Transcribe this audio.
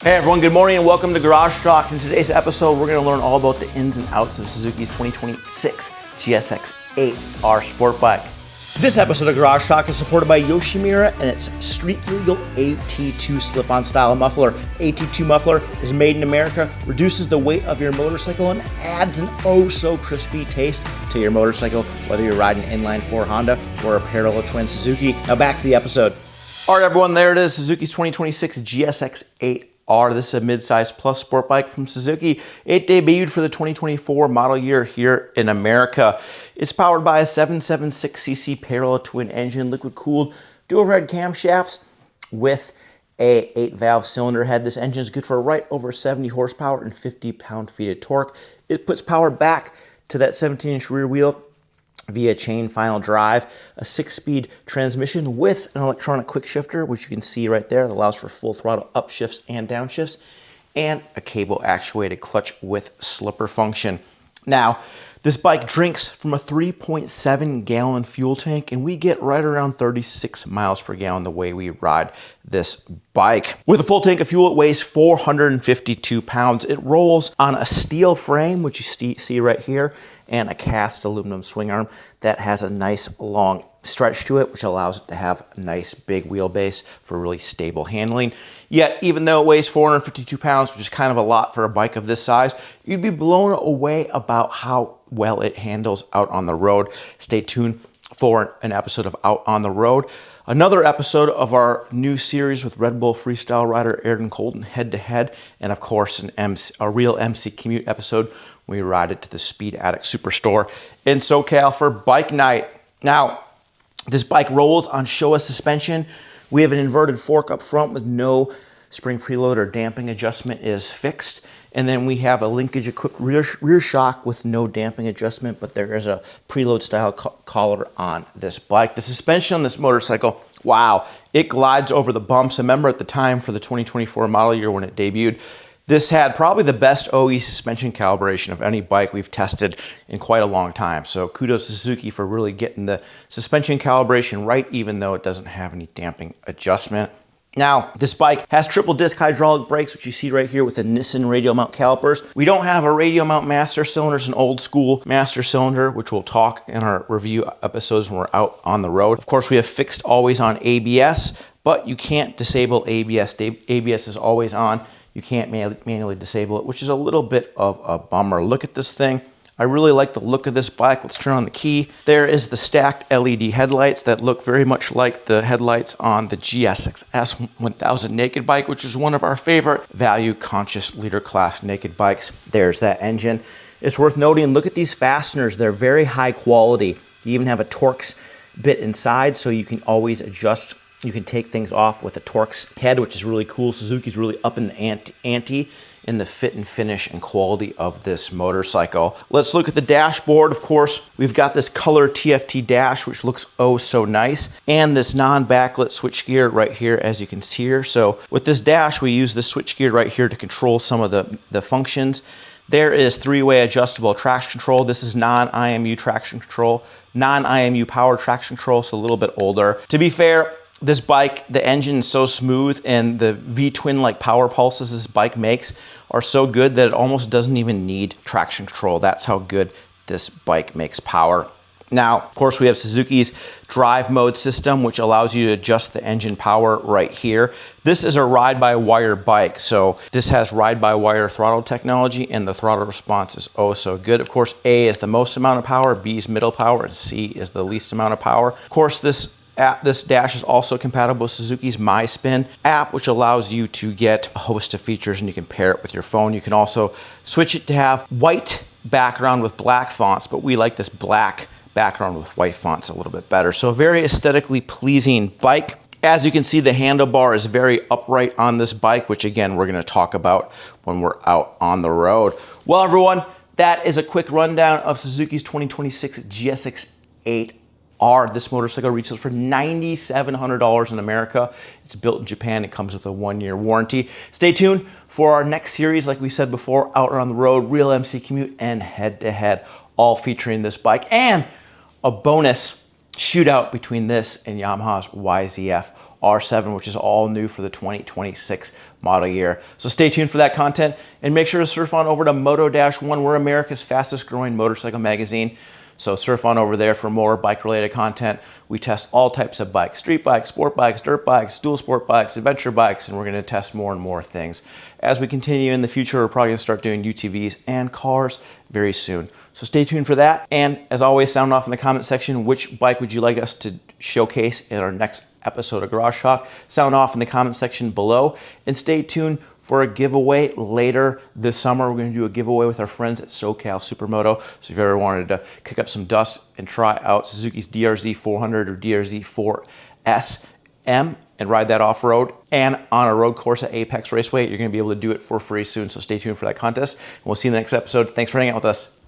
Hey everyone, good morning and welcome to Garage Talk. In today's episode, we're going to learn all about the ins and outs of Suzuki's 2026 GSX-8R sport bike. This episode of Garage Talk is supported by Yoshimura and its street legal AT2 slip-on style muffler. AT2 muffler is made in America, reduces the weight of your motorcycle, and adds an oh so crispy taste to your motorcycle, whether you're riding an inline 4 Honda or a parallel twin Suzuki. Now back to the episode. All right everyone, there it is, Suzuki's 2026 GSX-8R. This is a midsize-plus sport bike from Suzuki. It debuted for the 2024 model year here in America. It's powered by a 776cc parallel twin engine, liquid-cooled, dual-overhead camshafts with a 8-valve cylinder head. This engine is good for right over 70 horsepower and 50 pound-feet of torque. It puts power back to that 17-inch rear wheel via chain final drive, a 6-speed transmission with an electronic quickshifter, which you can see right there, that allows for full throttle upshifts and downshifts, and a cable actuated clutch with slipper function. Now, this bike drinks from a 3.7 gallon fuel tank, and we get right around 36 miles per gallon the way we ride this bike. With a full tank of fuel, it weighs 452 pounds. It rolls on a steel frame, which you see right here, and a cast aluminum swing arm that has a nice long stretch to it, which allows it to have a nice big wheelbase for really stable handling. Yet, even though it weighs 452 pounds, which is kind of a lot for a bike of this size, you'd be blown away about how well it handles out on the road. Stay tuned for an episode of Out on the Road. Another episode of our new series with Red Bull freestyle rider Ayrton Colton head-to-head, and of course a real MC commute episode. We ride it to the Speed Addict Superstore in SoCal for bike night. Now, this bike rolls on Showa suspension. We have an inverted fork up front with no spring preload or damping adjustment is fixed. And then we have a linkage equipped rear shock with no damping adjustment, but there is a preload style collar on this bike. The suspension on this motorcycle, wow, it glides over the bumps. I remember at the time for the 2024 model year when it debuted, this had probably the best OE suspension calibration of any bike we've tested in quite a long time. So kudos to Suzuki for really getting the suspension calibration right, even though it doesn't have any damping adjustment. Now, this bike has triple disc hydraulic brakes, which you see right here with the Nissin radial mount calipers. We don't have a radial mount master cylinder. It's an old school master cylinder, which we'll talk in our review episodes when we're out on the road. Of course, we have fixed always on ABS, but you can't disable ABS. ABS is always on. You can't manually disable it, which is a little bit of a bummer. Look at this thing. I really like the look of this bike. Let's turn on the key. There is the stacked LED headlights that look very much like the headlights on the GSX S1000 naked bike, which is one of our favorite value-conscious leader class naked bikes. There's that engine. It's worth noting, look at these fasteners. They're very high quality. You even have a Torx bit inside, so you can always adjust. You can take things off with a Torx head, which is really cool. Suzuki's really up in the ante in the fit and finish and quality of this motorcycle. Let's look at the dashboard. Of course, we've got this color TFT dash, which looks oh so nice, and this non-backlit switchgear right here, as you can see here. So with this dash, we use the switchgear right here to control some of the functions. There is 3-way adjustable traction control. This is non-IMU traction control, non-IMU power traction control, so a little bit older. To be fair, this bike, the engine is so smooth, and the V-twin-like power pulses this bike makes are so good that it almost doesn't even need traction control. That's how good this bike makes power. Now, of course, we have Suzuki's drive mode system, which allows you to adjust the engine power right here. This is a ride-by-wire bike, so this has ride-by-wire throttle technology, and the throttle response is oh so good. Of course, A is the most amount of power, B is middle power, and C is the least amount of power. Of course, this dash is also compatible with Suzuki's MySpin app, which allows you to get a host of features, and you can pair it with your phone. You can also switch it to have white background with black fonts, but we like this black background with white fonts a little bit better. So a very aesthetically pleasing bike. As you can see, the handlebar is very upright on this bike, which again, we're gonna talk about when we're out on the road. Well, everyone, that is a quick rundown of Suzuki's 2026 GSX-8R. This motorcycle retails for $9,700 in America. It's built in Japan. It comes with a 1-year warranty. Stay tuned for our next series, like we said before, Out on the Road, Real MC Commute, and Head-to-Head, all featuring this bike, and a bonus shootout between this and Yamaha's YZF, R7, which is all new for the 2026 model year. So stay tuned for that content, and make sure to surf on over to Moto-1. We're America's fastest growing motorcycle magazine. So surf on over there for more bike-related content. We test all types of bikes: street bikes, sport bikes, dirt bikes, dual sport bikes, adventure bikes, and we're gonna test more and more things. As we continue in the future, we're probably gonna start doing UTVs and cars very soon. So stay tuned for that. And as always, sound off in the comment section, which bike would you like us to showcase in our next episode of Garage Talk? Sound off in the comment section below, and stay tuned for a giveaway later this summer. We're going to do a giveaway with our friends at SoCal Supermoto. So if you ever wanted to kick up some dust and try out Suzuki's DRZ 400 or DRZ 4SM and ride that off-road and on a road course at Apex Raceway, you're going to be able to do it for free soon. So stay tuned for that contest, and we'll see you in the next episode. Thanks for hanging out with us.